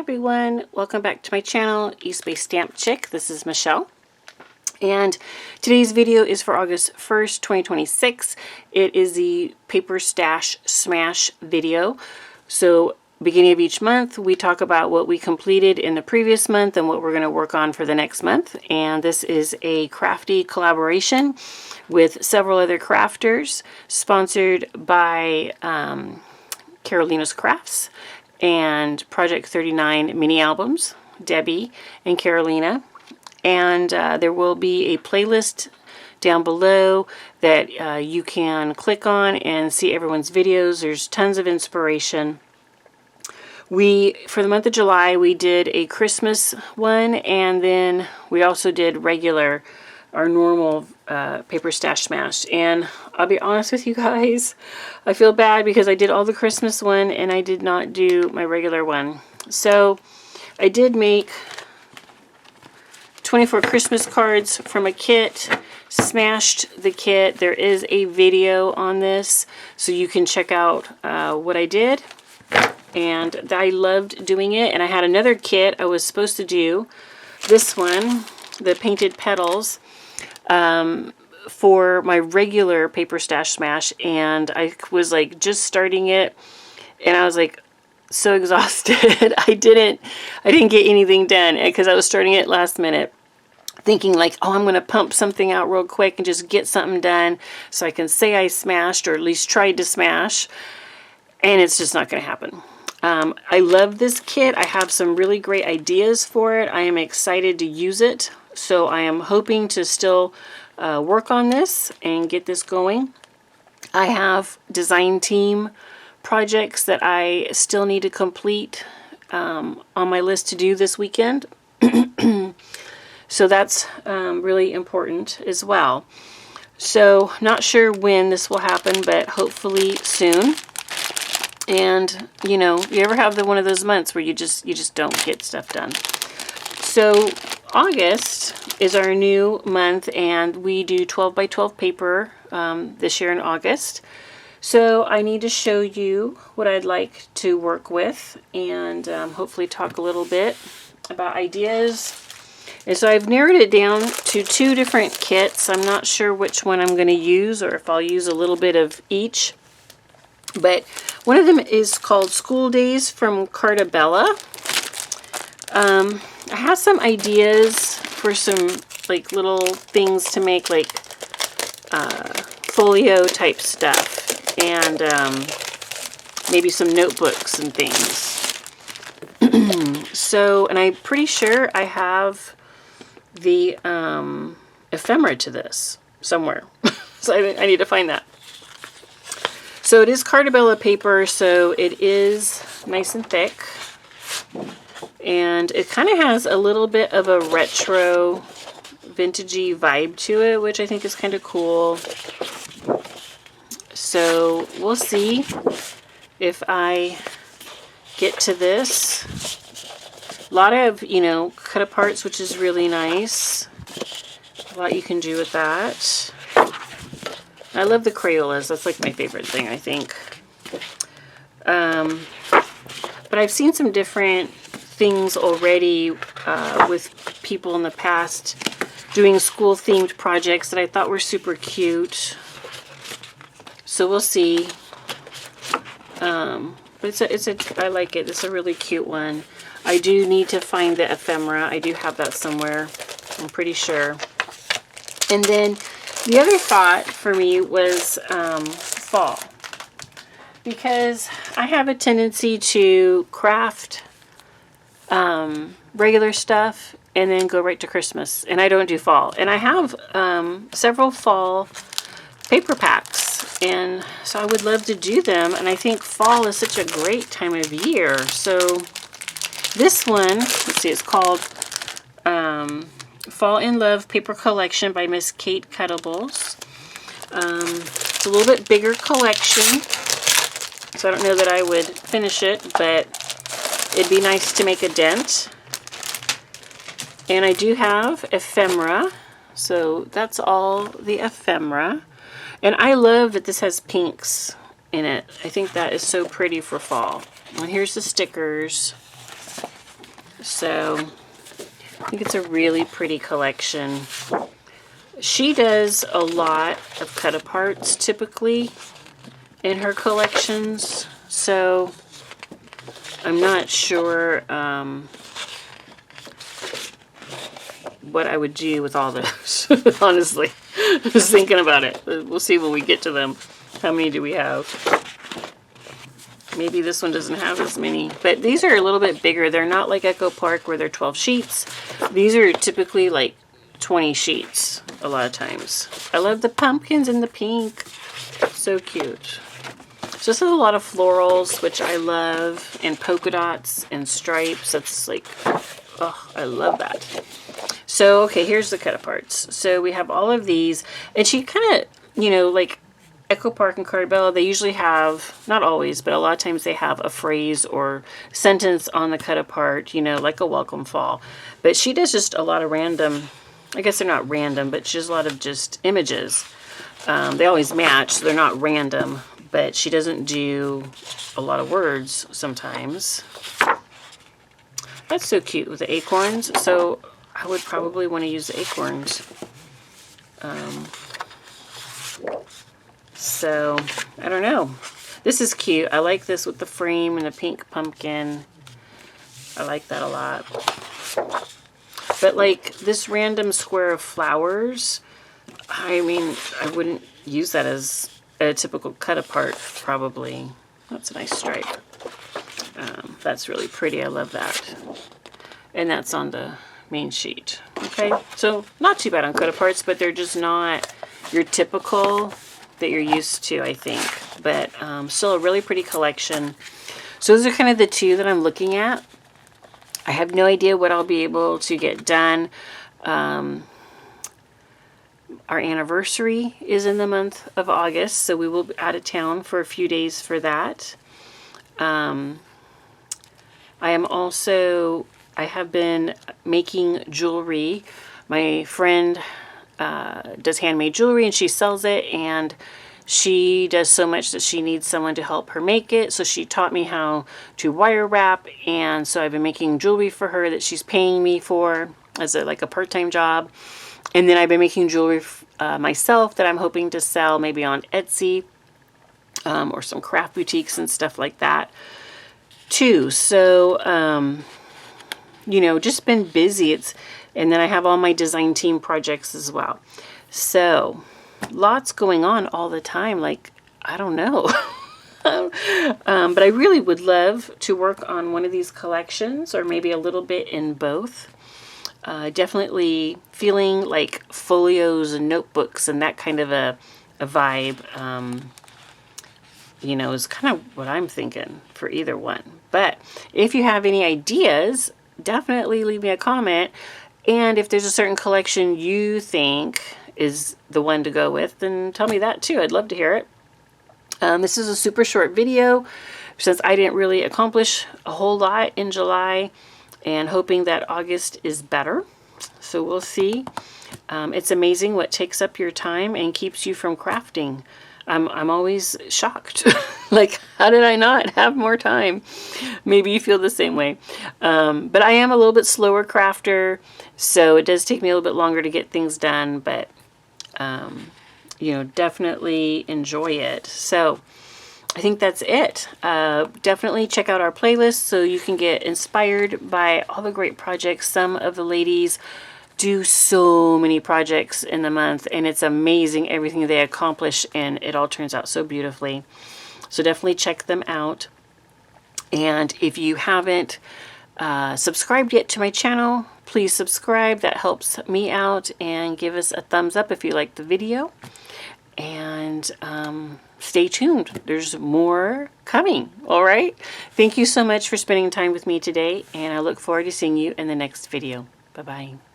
everyone, welcome back to my channel, East Bay Stamp Chick. This is Michelle. And today's video is for August 1st, 2026. It is the Paper Stash Smash video. So beginning of each month, we talk about what we completed in the previous month and what we're going to work on for the next month. And this is a crafty collaboration with several other crafters, sponsored by Carolina's Crafts and Project 39 mini albums, Debbie and Carolina. And there will be a playlist down below that you can click on and see everyone's videos. There's tons of inspiration. For the month of July, we did a Christmas one, and then we also did our normal Paper Stash Smash. And I'll be honest with you guys, I feel bad because I did all the Christmas one and I did not do my regular one. So I did make 24 Christmas cards from a kit, smashed the kit. There is a video on this, so you can check out what I did. And I loved doing it. And I had another kit I was supposed to do, this one, the painted petals, for my regular Paper Stash Smash, and I was like just starting it, and I was like so exhausted. I didn't get anything done because I was starting it last minute, thinking like, oh, I'm gonna pump something out real quick and just get something done so I can say I smashed, or at least tried to smash, and it's just not gonna happen. I love this kit. I have some really great ideas for it. I am excited to use it. So I am hoping to still work on this and get this going. I have design team projects that I still need to complete on my list to do this weekend. So that's really important as well. So not sure when this will happen, but hopefully soon. And you know, you ever have one of those months where you just don't get stuff done. So August is our new month, and we do 12 by 12 paper this year in August. So I need to show you what I'd like to work with, and hopefully talk a little bit about ideas. And so I've narrowed it down to 2 different kits. I'm not sure which one I'm going to use, or if I'll use a little bit of each. But one of them is called School Days from Cartabella. I have some ideas for some like little things to make, like folio type stuff, and maybe some notebooks and things. So, and I'm pretty sure I have the ephemera to this somewhere. So I need to find that. So it is Cartabella paper, so it is nice and thick. And it kind of has a little bit of a retro, vintagey vibe to it, which I think is kind of cool. So we'll see if I get to this. A lot of, you know, cut aparts, which is really nice. A lot you can do with that. I love the Crayolas. That's like my favorite thing, I think. But I've seen some different things already with people in the past doing school-themed projects that I thought were super cute. So we'll see. But I like it. It's a really cute one. I do need to find the ephemera. I do have that somewhere, I'm pretty sure. And then the other thought for me was fall, because I have a tendency to craft regular stuff and then go right to Christmas, and I don't do fall. And I have several fall paper packs, and so I would love to do them, and I think fall is such a great time of year. So this one, let's see, it's called Fall in Love Paper Collection by Miss Kate Cuttables. It's a little bit bigger collection, so I don't know that I would finish it, but it'd be nice to make a dent. And I do have ephemera, so that's all the ephemera. And I love that this has pinks in it. I think that is so pretty for fall. And here's the stickers. So I think it's a really pretty collection. She does a lot of cut-aparts typically in her collections, so I'm not sure what I would do with all those, honestly. I was thinking about it. We'll see when we get to them. How many do we have? Maybe this one doesn't have as many, but these are a little bit bigger. They're not like Echo Park where they're 12 sheets. These are typically like 20 sheets a lot of times. I love the pumpkins and the pink. So cute. So this has a lot of florals, which I love, and polka dots and stripes. That's like, oh, I love that. So, okay, here's the cut-aparts. So we have all of these, and she kind of, you know, like Echo Park and Cardbella, they usually have, not always, but a lot of times they have a phrase or sentence on the cut-apart, you know, like a welcome fall. But she does just a lot of random, I guess they're not random, but she does a lot of just images. They always match, so they're not random, but she doesn't do a lot of words sometimes. That's so cute with the acorns. So I would probably want to use the acorns. So I don't know. This is cute. I like this with the frame and the pink pumpkin. I like that a lot. But like this random square of flowers, I mean, I wouldn't use that as a typical cut apart, probably. That's a nice stripe. That's really pretty. I love that. And that's on the main sheet. Okay, so not too bad on cut aparts, but they're just not your typical that you're used to, I think. But still a really pretty collection. So those are kind of the two that I'm looking at. I have no idea what I'll be able to get done. Our anniversary is in the month of August, so we will be out of town for a few days for that. I have been making jewelry. My friend does handmade jewelry and she sells it, and she does so much that she needs someone to help her make it. So she taught me how to wire wrap, and so I've been making jewelry for her that she's paying me for as like a part-time job. And then I've been making jewelry myself that I'm hoping to sell maybe on Etsy or some craft boutiques and stuff like that too. So, you know, just been busy. And then I have all my design team projects as well. So lots going on all the time. Like, I don't know. But I really would love to work on one of these collections, or maybe a little bit in both. Definitely feeling like folios and notebooks and that kind of a vibe, you know, is kind of what I'm thinking for either one. But if you have any ideas, definitely leave me a comment. And if there's a certain collection you think is the one to go with, then tell me that too. I'd love to hear it. This is a super short video since I didn't really accomplish a whole lot in July, and hoping that August is better. So we'll see. It's amazing what takes up your time and keeps you from crafting. I'm always shocked. Like, how did I not have more time? Maybe you feel the same way. But I am a little bit slower crafter, so it does take me a little bit longer to get things done, but you know, definitely enjoy it. So I think that's it. Definitely check out our playlist so you can get inspired by all the great projects. Some of the ladies do so many projects in the month, and it's amazing everything they accomplish, and it all turns out so beautifully. So definitely check them out. And if you haven't subscribed yet to my channel, please subscribe. That helps me out, and give us a thumbs up if you like the video. And stay tuned. There's more coming. All right. Thank you so much for spending time with me today, and I look forward to seeing you in the next video. Bye-bye.